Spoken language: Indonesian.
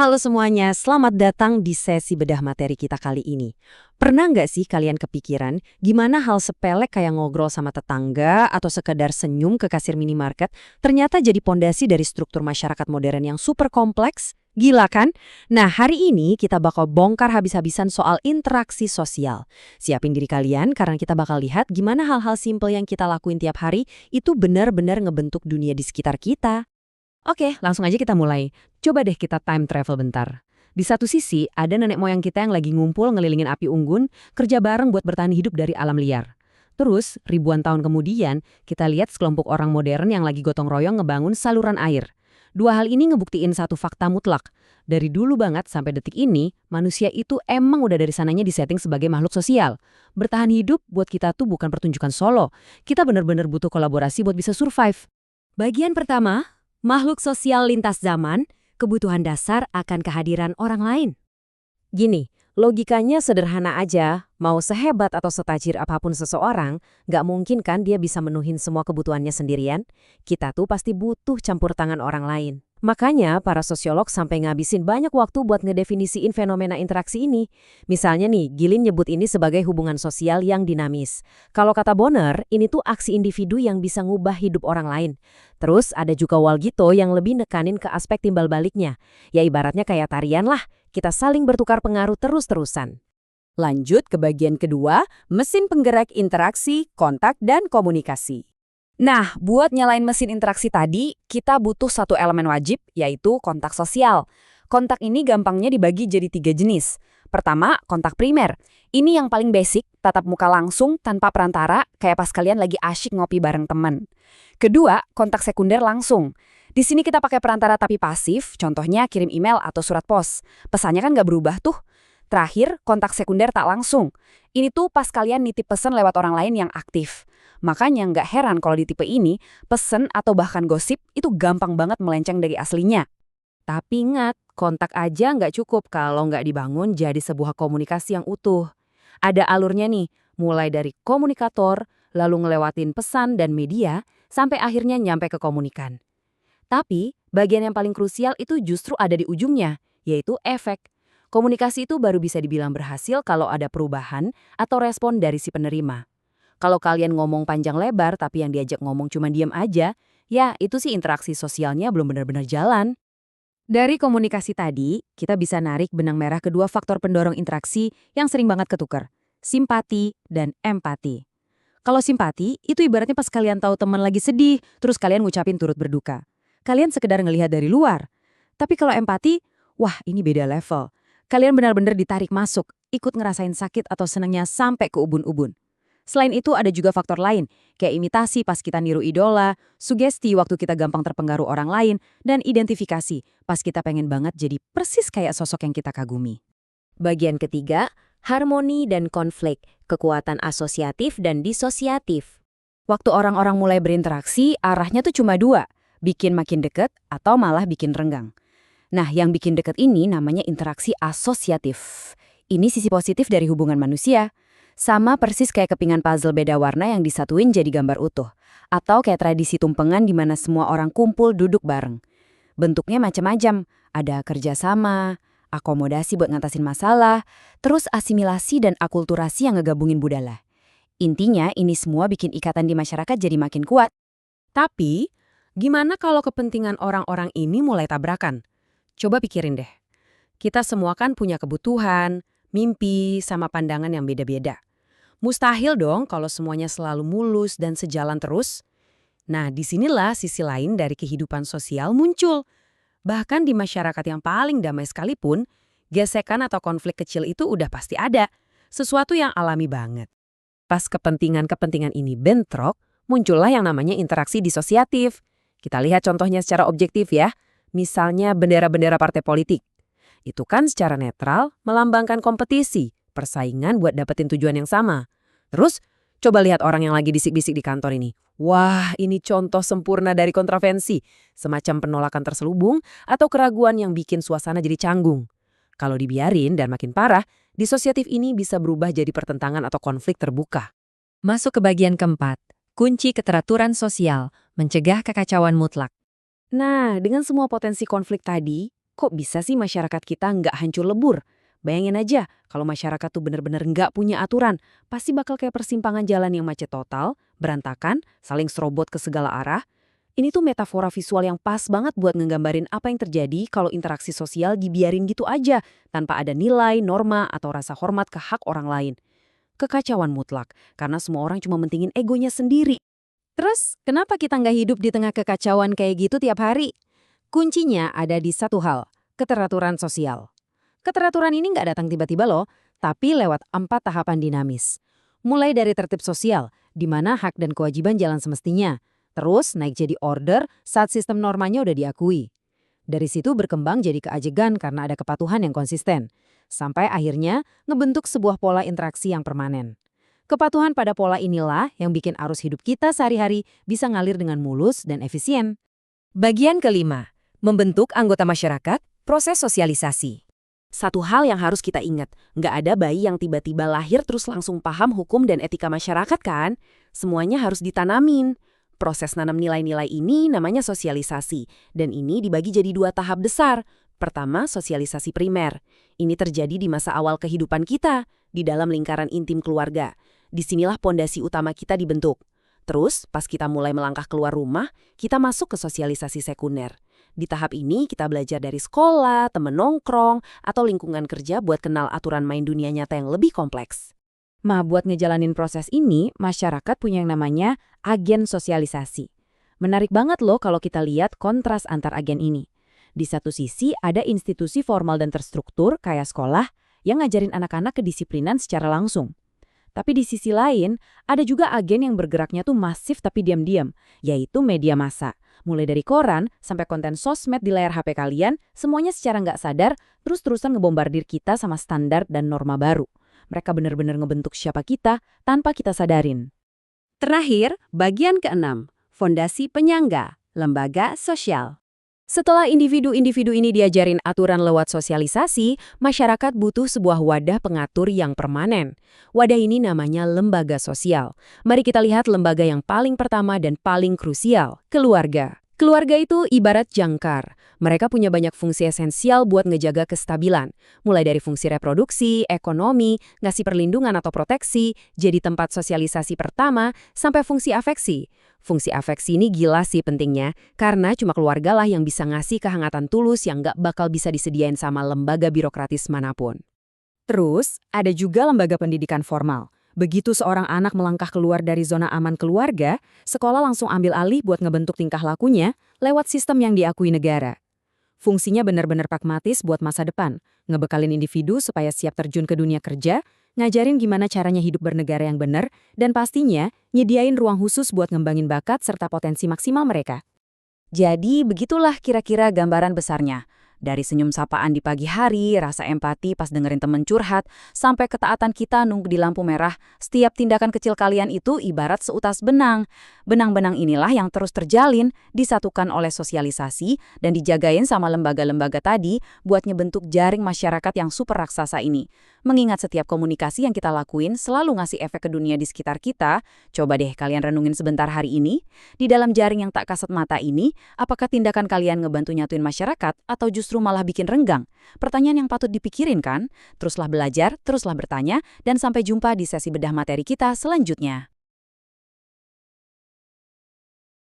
Halo semuanya, selamat datang di sesi bedah materi kita kali ini. Pernah nggak sih kalian kepikiran gimana hal sepele kayak ngobrol sama tetangga atau sekedar senyum ke kasir minimarket ternyata jadi pondasi dari struktur masyarakat modern yang super kompleks? Gila kan? Nah, hari ini kita bakal bongkar habis-habisan soal interaksi sosial. Siapin diri kalian karena kita bakal lihat gimana hal-hal simple yang kita lakuin tiap hari itu benar-benar ngebentuk dunia di sekitar kita. Oke, langsung aja kita mulai. Coba deh kita time travel bentar. Di satu sisi, ada nenek moyang kita yang lagi ngumpul ngelilingin api unggun, kerja bareng buat bertahan hidup dari alam liar. Terus, ribuan tahun kemudian, kita lihat sekelompok orang modern yang lagi gotong royong ngebangun saluran air. Dua hal ini ngebuktiin satu fakta mutlak. Dari dulu banget sampai detik ini, manusia itu emang udah dari sananya disetting sebagai makhluk sosial. Bertahan hidup buat kita tuh bukan pertunjukan solo. Kita bener-bener butuh kolaborasi buat bisa survive. Bagian pertama, makhluk sosial lintas zaman, kebutuhan dasar akan kehadiran orang lain. Gini, logikanya sederhana aja, mau sehebat atau setajir apapun seseorang, nggak mungkin kan dia bisa menuhin semua kebutuhannya sendirian. Kita tuh pasti butuh campur tangan orang lain. Makanya para sosiolog sampai ngabisin banyak waktu buat ngedefinisiin fenomena interaksi ini. Misalnya nih, Gilin nyebut ini sebagai hubungan sosial yang dinamis. Kalau kata Bonner, ini tuh aksi individu yang bisa ngubah hidup orang lain. Terus ada juga Walgito yang lebih nekanin ke aspek timbal baliknya. Ya ibaratnya kayak tarian lah, kita saling bertukar pengaruh terus-terusan. Lanjut ke bagian kedua, mesin penggerak interaksi, kontak, dan komunikasi. Nah, buat nyalain mesin interaksi tadi, kita butuh satu elemen wajib, yaitu kontak sosial. Kontak ini gampangnya dibagi jadi 3 jenis. Pertama, kontak primer. Ini yang paling basic, tatap muka langsung tanpa perantara, kayak pas kalian lagi asyik ngopi bareng teman. Kedua, kontak sekunder langsung. Di sini kita pakai perantara tapi pasif, contohnya kirim email atau surat pos. Pesannya kan nggak berubah tuh. Terakhir, kontak sekunder tak langsung. Ini tuh pas kalian nitip pesan lewat orang lain yang aktif. Makanya nggak heran kalau di tipe ini, pesen atau bahkan gosip itu gampang banget melenceng dari aslinya. Tapi ingat, kontak aja nggak cukup kalau nggak dibangun jadi sebuah komunikasi yang utuh. Ada alurnya nih, mulai dari komunikator, lalu ngelewatin pesan dan media, sampai akhirnya nyampe ke komunikan. Tapi, bagian yang paling krusial itu justru ada di ujungnya, yaitu efek. Komunikasi itu baru bisa dibilang berhasil kalau ada perubahan atau respon dari si penerima. Kalau kalian ngomong panjang lebar tapi yang diajak ngomong cuma diam aja, ya itu sih interaksi sosialnya belum benar-benar jalan. Dari komunikasi tadi, kita bisa narik benang merah kedua faktor pendorong interaksi yang sering banget ketukar, simpati dan empati. Kalau simpati, itu ibaratnya pas kalian tahu teman lagi sedih, terus kalian ngucapin turut berduka. Kalian sekedar ngelihat dari luar. Tapi kalau empati, wah ini beda level. Kalian benar-benar ditarik masuk, ikut ngerasain sakit atau senangnya sampai ke ubun-ubun. Selain itu ada juga faktor lain, kayak imitasi pas kita niru idola, sugesti waktu kita gampang terpengaruh orang lain, dan identifikasi pas kita pengen banget jadi persis kayak sosok yang kita kagumi. Bagian ketiga, harmoni dan konflik, kekuatan asosiatif dan disosiatif. Waktu orang-orang mulai berinteraksi, arahnya tuh cuma dua, bikin makin deket atau malah bikin renggang. Nah, yang bikin deket ini namanya interaksi asosiatif. Ini sisi positif dari hubungan manusia. Sama persis kayak kepingan puzzle beda warna yang disatuin jadi gambar utuh. Atau kayak tradisi tumpengan di mana semua orang kumpul duduk bareng. Bentuknya macam-macam. Ada kerjasama, akomodasi buat ngatasin masalah, terus asimilasi dan akulturasi yang ngegabungin budaya. Intinya ini semua bikin ikatan di masyarakat jadi makin kuat. Tapi, gimana kalau kepentingan orang-orang ini mulai tabrakan? Coba pikirin deh. Kita semua kan punya kebutuhan, mimpi, sama pandangan yang beda-beda. Mustahil dong kalau semuanya selalu mulus dan sejalan terus. Nah, disinilah sisi lain dari kehidupan sosial muncul. Bahkan di masyarakat yang paling damai sekalipun, gesekan atau konflik kecil itu udah pasti ada. Sesuatu yang alami banget. Pas kepentingan-kepentingan ini bentrok, muncullah yang namanya interaksi disosiatif. Kita lihat contohnya secara objektif ya. Misalnya bendera-bendera partai politik. Itu kan secara netral melambangkan kompetisi, persaingan buat dapetin tujuan yang sama. Terus, coba lihat orang yang lagi bisik-bisik di kantor ini. Wah, ini contoh sempurna dari kontravensi, semacam penolakan terselubung atau keraguan yang bikin suasana jadi canggung. Kalau dibiarin dan makin parah, disosiatif ini bisa berubah jadi pertentangan atau konflik terbuka. Masuk ke bagian keempat, kunci keteraturan sosial, mencegah kekacauan mutlak. Nah, dengan semua potensi konflik tadi, kok bisa sih masyarakat kita nggak hancur lebur? Bayangin aja, kalau masyarakat tuh bener-bener nggak punya aturan, pasti bakal kayak persimpangan jalan yang macet total, berantakan, saling serobot ke segala arah. Ini tuh metafora visual yang pas banget buat ngegambarin apa yang terjadi kalau interaksi sosial dibiarin gitu aja, tanpa ada nilai, norma, atau rasa hormat ke hak orang lain. Kekacauan mutlak, karena semua orang cuma mentingin egonya sendiri. Terus, kenapa kita nggak hidup di tengah kekacauan kayak gitu tiap hari? Kuncinya ada di satu hal, keteraturan sosial. Keteraturan ini nggak datang tiba-tiba loh, tapi lewat 4 tahapan dinamis. Mulai dari tertib sosial, di mana hak dan kewajiban jalan semestinya. Terus naik jadi order saat sistem normanya udah diakui. Dari situ berkembang jadi keajegan karena ada kepatuhan yang konsisten. Sampai akhirnya ngebentuk sebuah pola interaksi yang permanen. Kepatuhan pada pola inilah yang bikin arus hidup kita sehari-hari bisa ngalir dengan mulus dan efisien. Bagian kelima, membentuk anggota masyarakat, proses sosialisasi. Satu hal yang harus kita ingat, nggak ada bayi yang tiba-tiba lahir terus langsung paham hukum dan etika masyarakat kan? Semuanya harus ditanamin. Proses nanam nilai-nilai ini namanya sosialisasi, dan ini dibagi jadi 2 tahap besar. Pertama, sosialisasi primer. Ini terjadi di masa awal kehidupan kita, di dalam lingkaran intim keluarga. Disinilah pondasi utama kita dibentuk. Terus, pas kita mulai melangkah keluar rumah, kita masuk ke sosialisasi sekunder. Di tahap ini, kita belajar dari sekolah, temen nongkrong, atau lingkungan kerja buat kenal aturan main dunia nyata yang lebih kompleks. Buat ngejalanin proses ini, masyarakat punya yang namanya agen sosialisasi. Menarik banget loh kalau kita lihat kontras antar agen ini. Di satu sisi, ada institusi formal dan terstruktur kayak sekolah yang ngajarin anak-anak kedisiplinan secara langsung. Tapi di sisi lain, ada juga agen yang bergeraknya tuh masif tapi diam-diam, yaitu media massa. Mulai dari koran sampai konten sosmed di layar HP kalian, semuanya secara nggak sadar terus-terusan ngebombardir kita sama standar dan norma baru. Mereka benar-benar ngebentuk siapa kita tanpa kita sadarin. Terakhir, bagian keenam, fondasi penyangga, lembaga sosial. Setelah individu-individu ini diajarin aturan lewat sosialisasi, masyarakat butuh sebuah wadah pengatur yang permanen. Wadah ini namanya lembaga sosial. Mari kita lihat lembaga yang paling pertama dan paling krusial, keluarga. Keluarga itu ibarat jangkar. Mereka punya banyak fungsi esensial buat ngejaga kestabilan. Mulai dari fungsi reproduksi, ekonomi, ngasih perlindungan atau proteksi, jadi tempat sosialisasi pertama, sampai fungsi afeksi. Fungsi afeksi ini gila sih pentingnya, karena cuma keluarga lah yang bisa ngasih kehangatan tulus yang nggak bakal bisa disediain sama lembaga birokratis manapun. Terus, ada juga lembaga pendidikan formal. Begitu seorang anak melangkah keluar dari zona aman keluarga, sekolah langsung ambil alih buat ngebentuk tingkah lakunya lewat sistem yang diakui negara. Fungsinya benar-benar pragmatis buat masa depan, ngebekalin individu supaya siap terjun ke dunia kerja, ngajarin gimana caranya hidup bernegara yang benar, dan pastinya nyediain ruang khusus buat ngembangin bakat serta potensi maksimal mereka. Jadi begitulah kira-kira gambaran besarnya. Dari senyum sapaan di pagi hari, rasa empati pas dengerin temen curhat, sampai ketaatan kita nunggu di lampu merah, setiap tindakan kecil kalian itu ibarat seutas benang. Benang-benang inilah yang terus terjalin, disatukan oleh sosialisasi, dan dijagain sama lembaga-lembaga tadi buat ngebentuk jaring masyarakat yang super raksasa ini. Mengingat setiap komunikasi yang kita lakuin selalu ngasih efek ke dunia di sekitar kita, coba deh kalian renungin sebentar hari ini. Di dalam jaring yang tak kasat mata ini, apakah tindakan kalian ngebantu nyatuin masyarakat atau justru malah bikin renggang? Pertanyaan yang patut dipikirin kan? Teruslah belajar, teruslah bertanya, dan sampai jumpa di sesi bedah materi kita selanjutnya.